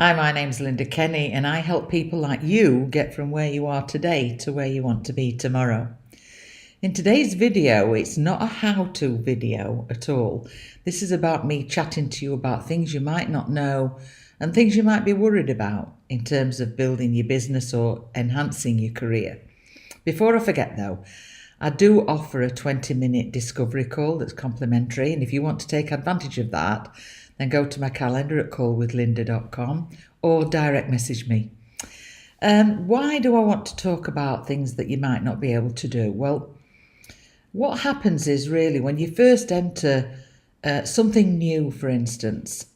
Hi, my name's Lynda Kenny, and I help people like you get from where you are today to where you want to be tomorrow. In today's video, it's not a how-to video at all. This is about me chatting to you about things you might not know and things you might be worried about in terms of building your business or enhancing your career. Before I forget though, I do offer a 20-minute discovery call that's complimentary, and if you want to take advantage of that, then go to my calendar at callwithlynda.com or direct message me. Why do I want to talk about things that you might not be able to do? Well, what happens is really when you first enter something new, for instance,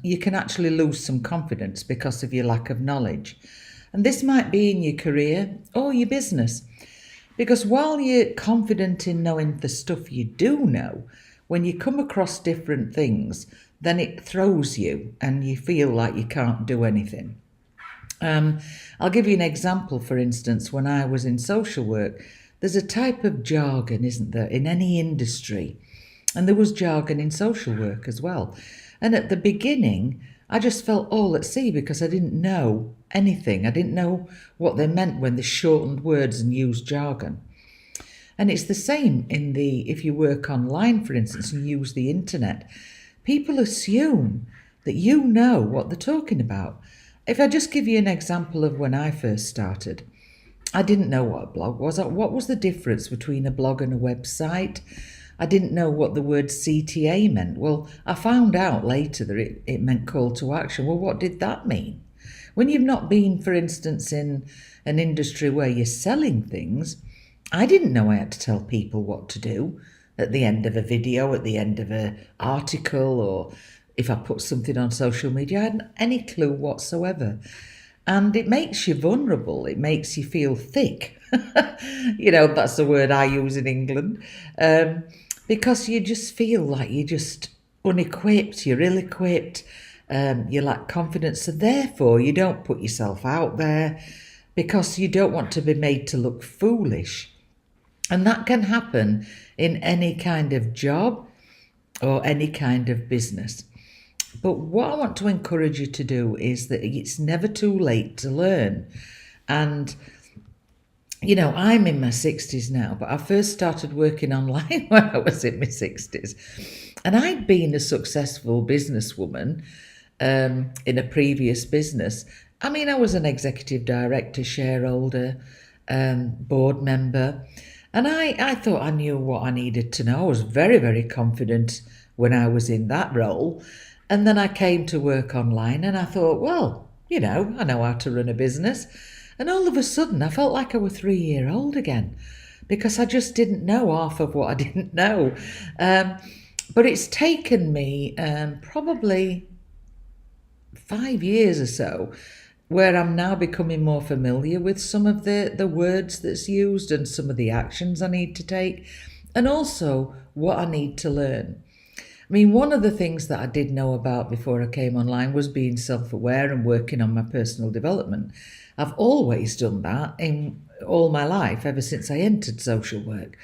you can actually lose some confidence because of your lack of knowledge. And this might be in your career or your business. Because while you're confident in knowing the stuff you do know, when you come across different things, then it throws you and you feel like you can't do anything. I'll give you an example. For instance, when I was in social work, there's a type of jargon, isn't there, in any industry? And there was jargon in social work as well. And at the beginning, I just felt all at sea because I didn't know anything. I didn't know what they meant when they shortened words and used jargon. And it's the same if you work online, for instance, and use the internet. People assume that you know what they're talking about. If I just give you an example of when I first started, I didn't know what a blog was. What was the difference between a blog and a website? I didn't know what the word CTA meant. Well, I found out later that it meant call to action. Well, what did that mean? When you've not been, for instance, in an industry where you're selling things, I didn't know I had to tell people what to do at the end of a video, at the end of an article, or if I put something on social media. I hadn't any clue whatsoever. And it makes you vulnerable. It makes you feel thick. That's the word I use in England. Because you just feel like you're just unequipped, you're ill-equipped, you lack confidence. So therefore, you don't put yourself out there because you don't want to be made to look foolish. And that can happen in any kind of job or any kind of business. But what I want to encourage you to do is that it's never too late to learn. And, I'm in my 60s now, but I first started working online when I was in my 60s. And I'd been a successful businesswoman in a previous business. I mean, I was an executive director, shareholder, board member. And I thought I knew what I needed to know. I was very, very confident when I was in that role. And then I came to work online and I thought, well, I know how to run a business. And all of a sudden, I felt like I was 3-year-old again because I just didn't know half of what I didn't know. But it's taken me probably 5 years or so where I'm now becoming more familiar with some of the words that's used and some of the actions I need to take, and also what I need to learn. I mean, one of the things that I did know about before I came online was being self-aware and working on my personal development. I've always done that in all my life, ever since I entered social work.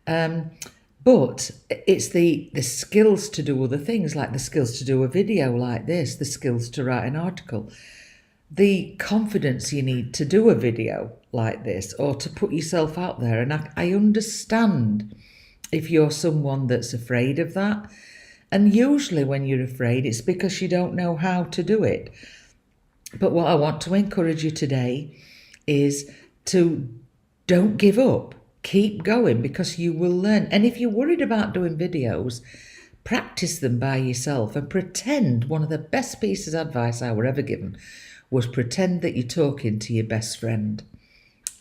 But it's the skills to do other things, like the skills to do a video like this, the skills to write an article, the confidence you need to do a video like this or to put yourself out there. And I understand if you're someone that's afraid of that. And usually when you're afraid, it's because you don't know how to do it. But what I want to encourage you today is to don't give up. Keep going because you will learn. And if you're worried about doing videos, practice them by yourself and pretend. One of the best pieces of advice I were ever given was pretend that you're talking to your best friend,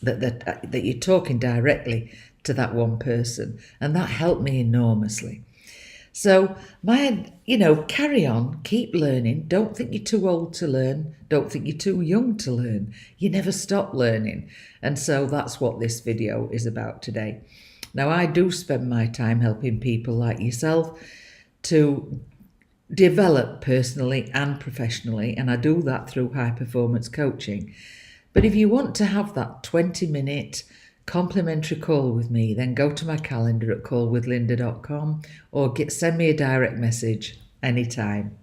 that you're talking directly to that one person. And that helped me enormously. So carry on, keep learning. Don't think you're too old to learn. Don't think you're too young to learn. You never stop learning. And so that's what this video is about today. Now, I do spend my time helping people like yourself to develop personally and professionally, and I do that through high performance coaching. But if you want to have that 20-minute complimentary call with me, then go to my calendar at callwithlynda.com or send me a direct message anytime.